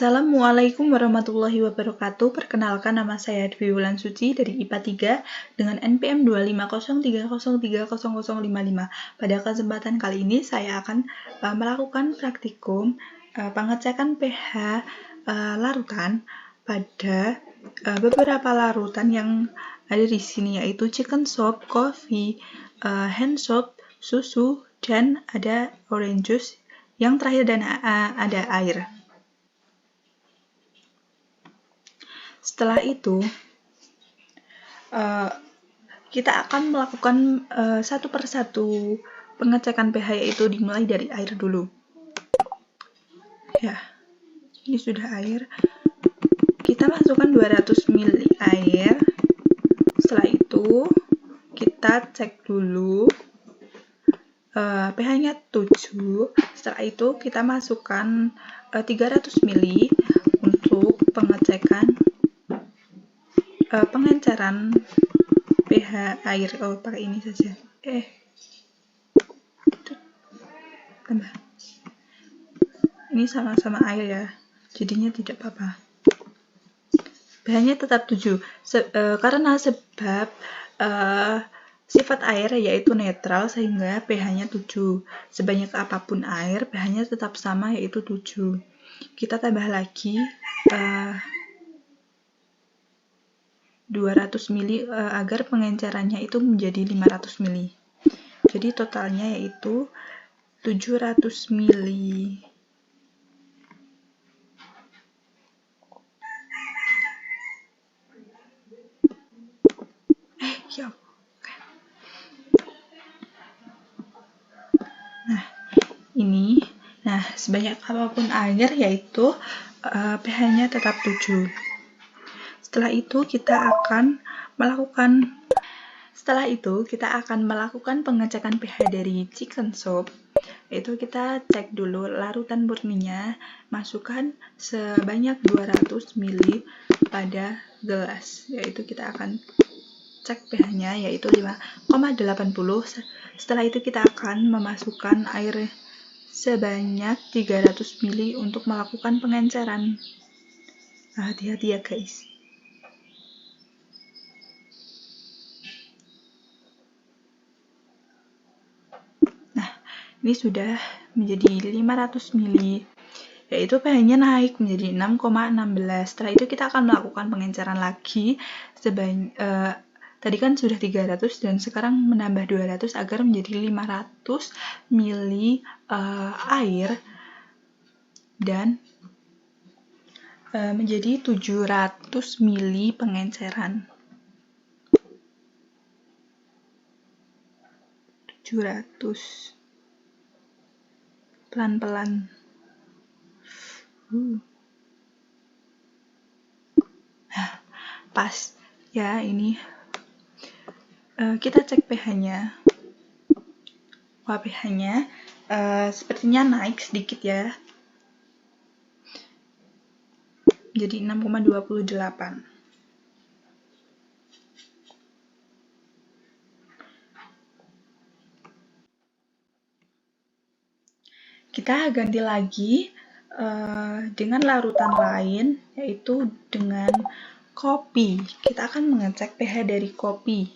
Assalamualaikum warahmatullahi wabarakatuh. Perkenalkan, nama saya Dwi Wulan Suci dari IPA 3 dengan NPM 25030300055. Pada kesempatan kali ini saya akan melakukan praktikum pengecekan pH larutan pada beberapa larutan yang ada di sini, yaitu chicken soup, coffee, hand soap, susu, dan ada orange juice. Yang terakhir dan ada air. Setelah itu, kita akan melakukan satu persatu pengecekan pH, yaitu dimulai dari air dulu. Ya, ini sudah air. Kita masukkan 200 ml air. Setelah itu, kita cek dulu pH-nya 7. Setelah itu, kita masukkan 300 ml untuk pengecekan pengenceran pH air. Pakai ini saja. Tambah. Ini sama-sama air ya, jadinya tidak apa-apa. pH-nya tetap 7 karena sebab sifat air yaitu netral, sehingga pH-nya 7. Sebanyak apapun air, pH-nya tetap sama, yaitu 7. Kita tambah lagi 200 ml agar pengencerannya itu menjadi 500 ml. Jadi totalnya yaitu 700 ml. Ya. Nah, ini. Nah, sebanyak apapun air yaitu pH-nya tetap 7. Setelah itu kita akan melakukan pengecekan pH dari chicken soup. Yaitu kita cek dulu larutan murninya, masukkan sebanyak 200 ml pada gelas. Yaitu kita akan cek pH-nya yaitu 5,80. Setelah itu kita akan memasukkan air sebanyak 300 ml untuk melakukan pengenceran. Hati-hati ya guys. Ini sudah menjadi 500 ml, yaitu pH-nya naik menjadi 6,16. Setelah itu kita akan melakukan pengenceran lagi tadi kan sudah 300 dan sekarang menambah 200 agar menjadi 500 ml air dan menjadi 700 ml pengenceran. 700 pelan-pelan. Pas ya ini. Kita cek pH-nya. Wah, pH-nya sepertinya naik sedikit ya. Jadi 6,28. Kita ganti lagi dengan larutan lain, yaitu dengan kopi. Kita akan mengecek pH dari kopi.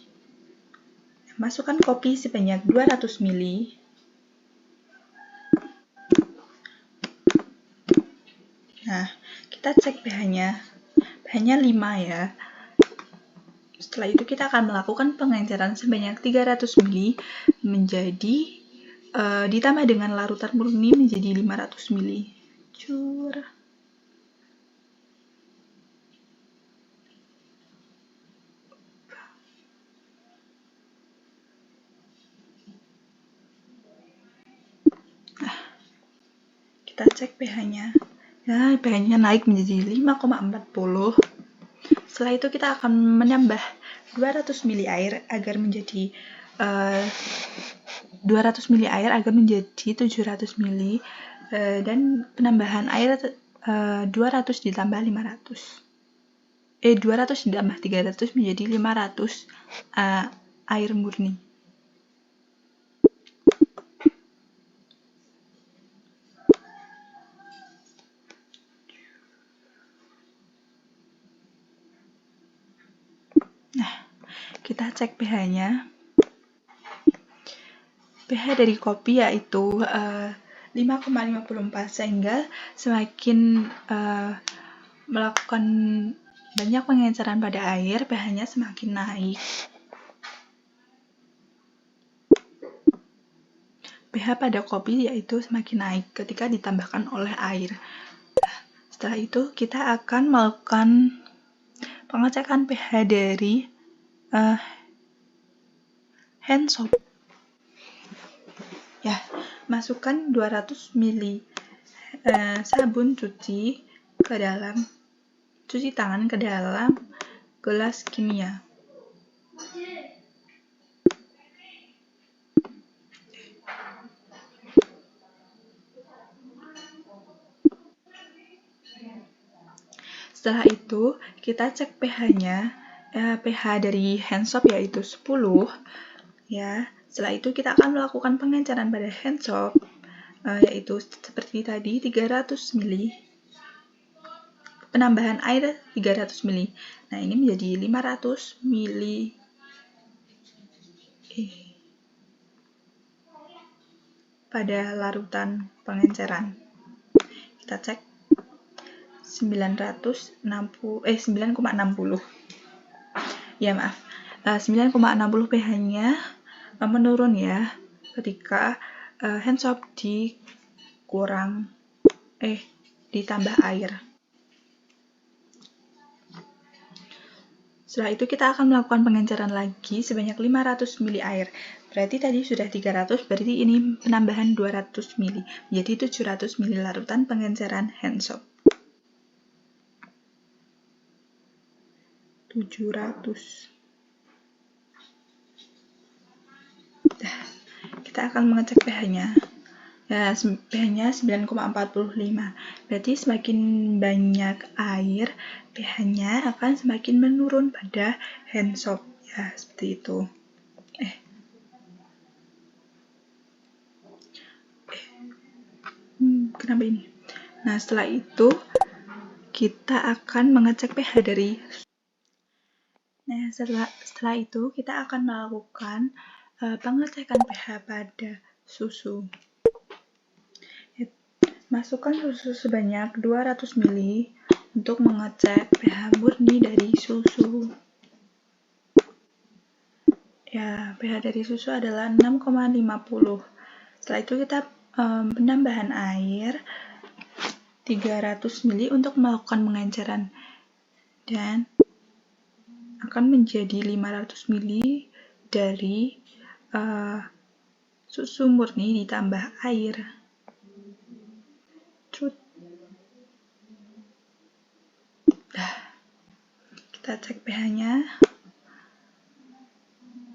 Masukkan kopi sebanyak 200 ml. Nah, kita cek pH-nya. pH-nya 5 ya. Setelah itu kita akan melakukan pengenceran sebanyak 300 ml menjadi ditambah dengan larutan murni menjadi 500 ml. Kita cek pH-nya. Ya, pH-nya naik menjadi 5,40. Setelah itu kita akan menambah 200 ml air agar menjadi 700 ml dan penambahan air 200 ditambah 500. 200 ditambah 300 menjadi 500 air murni. kita cek pH-nya. pH dari kopi yaitu 5,54, sehingga semakin melakukan banyak pengenceran pada air, pH-nya semakin naik. pH pada kopi yaitu semakin naik ketika ditambahkan oleh air. Setelah itu kita akan melakukan pengecekan pH dari hand soap. Ya, masukkan 200 ml sabun cuci tangan ke dalam gelas kimia. Setelah itu kita cek pH-nya, pH dari hand soap yaitu 10. Ya, setelah itu kita akan melakukan pengenceran pada hand soap, yaitu seperti tadi 300 ml. Penambahan air 300 ml. Nah, ini menjadi 500 ml. Pada larutan pengenceran. Kita cek 960. Ya, maaf. 9,60 pH-nya menurun ya ketika hand soap ditambah air. Setelah itu kita akan melakukan pengenceran lagi sebanyak 500 ml air. Berarti tadi sudah 300, berarti ini penambahan 200 ml. Jadi 700 ml larutan pengenceran hand soap. 700. Kita akan mengecek pH-nya. Ya, pH-nya 9,45. Berarti semakin banyak air, pH-nya akan semakin menurun pada hand soap. Ya, seperti itu. Kenapa ini? Nah, setelah itu kita akan mengecek pH dari. Nah, setelah itu kita akan melakukan pengecekan pH pada susu. Masukkan susu sebanyak 200 ml untuk mengecek pH murni dari susu. Ya, pH dari susu adalah 6,50. Setelah itu kita penambahan air 300 ml untuk melakukan pengenceran, dan akan menjadi 500 ml dari susu murni ditambah air. Kita cek pH-nya.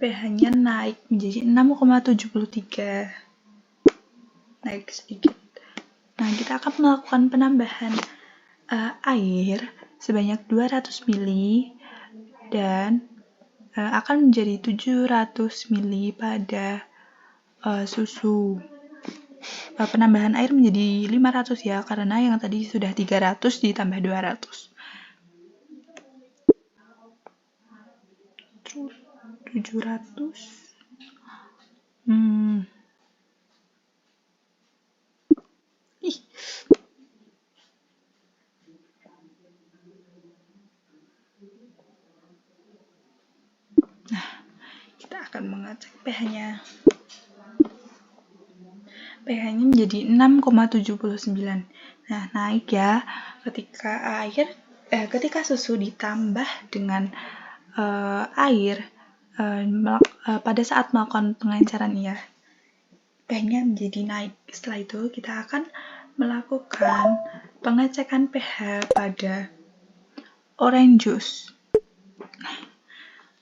pH-nya naik menjadi 6,73. Naik sedikit. Nah, kita akan melakukan penambahan air sebanyak 200 ml dan akan menjadi 700 ml pada susu. Penambahan air menjadi 500 ya, karena yang tadi sudah 300 ditambah 200. 700. Nah, kita akan mengecek pH-nya. pH-nya menjadi 6,79. Nah, naik ya ketika susu ditambah dengan air pada saat melakukan pengenceran ya. pH-nya menjadi naik. Setelah itu kita akan melakukan pengecekan pH pada orange juice.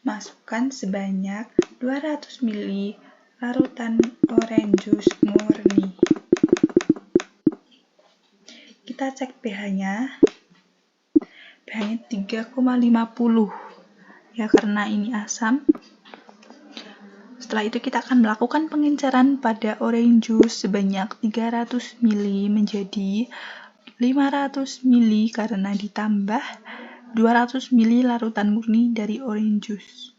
Masukkan sebanyak 200 ml larutan orange juice murni. Kita cek pH-nya. pH-nya 3,50. Ya, karena ini asam. Setelah itu kita akan melakukan pengenceran pada orange juice sebanyak 300 ml menjadi 500 ml karena ditambah 200 ml larutan murni dari orange juice.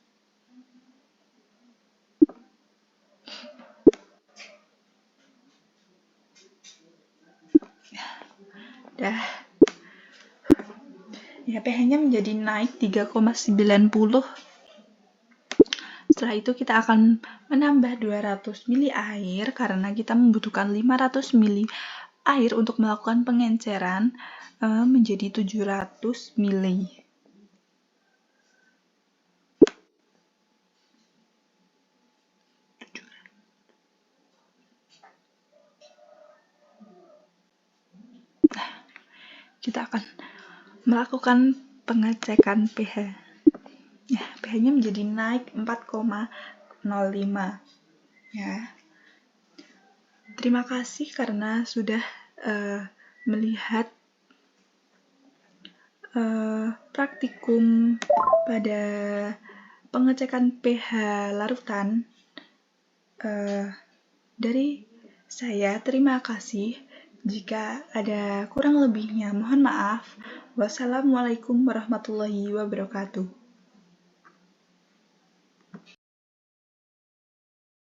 Dah. Ya, pH-nya menjadi naik 3,90. Setelah itu kita akan menambah 200 ml air karena kita membutuhkan 500 ml air untuk melakukan pengenceran menjadi 700 ml. Kita akan melakukan pengecekan pH. Ya, pH-nya menjadi naik 4,05. Ya. Terima kasih karena sudah melihat praktikum pada pengecekan pH larutan dari saya. Terima kasih. Jika ada kurang lebihnya, mohon maaf. Wassalamualaikum warahmatullahi wabarakatuh.